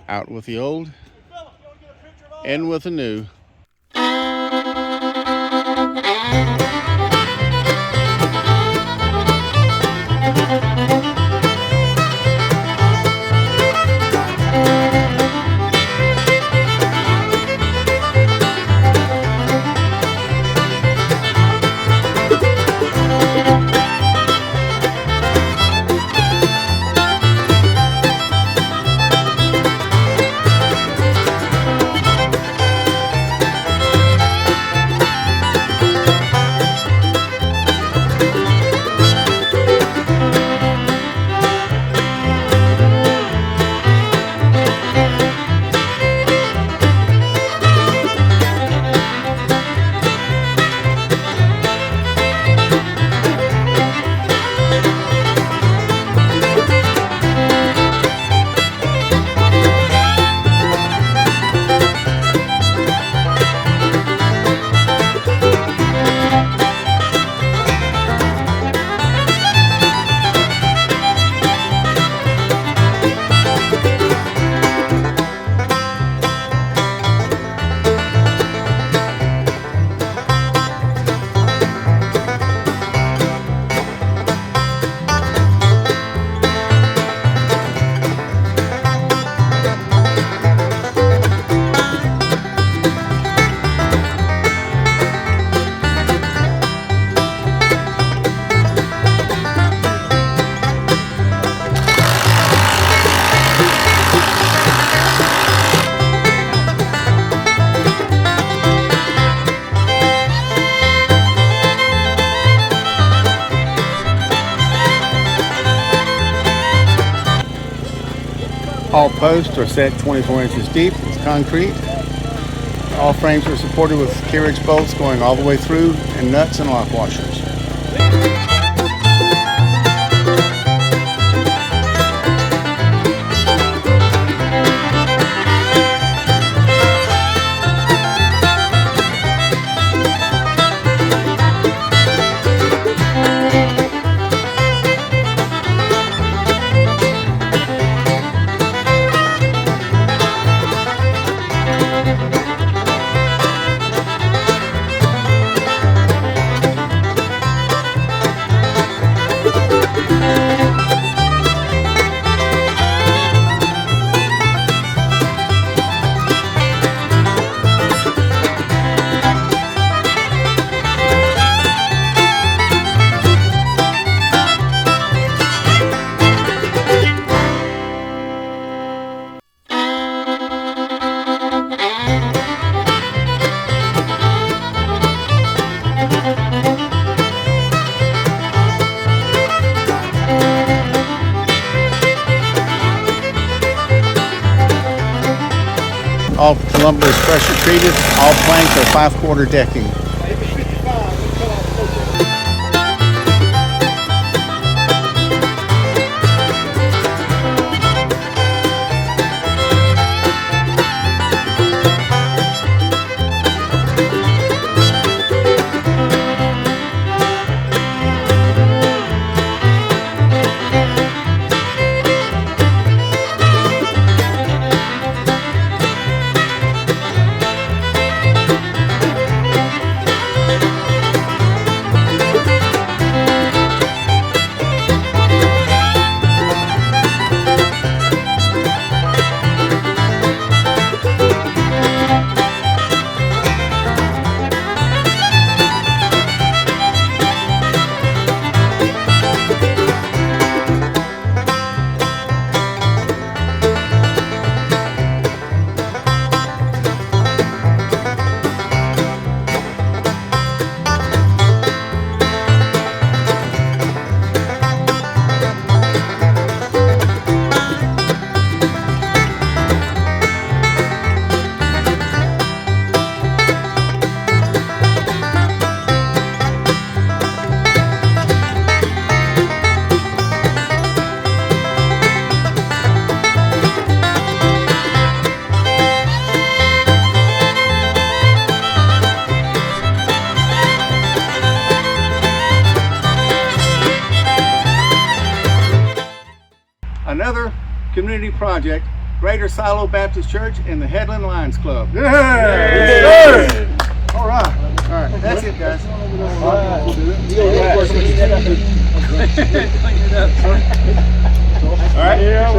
Out with the old, in with the new. All posts are set 24 inches deep. It's concrete. All frames are supported with carriage bolts going all the way through, and nuts and lock washers. All lumber is pressure treated. All planks are 5/4 decking. Another community project Greater Shiloh Baptist Church and the Headland Lions Club. Yeah. Yes, sir. All right. All right. That's it, guys. All right. Yeah.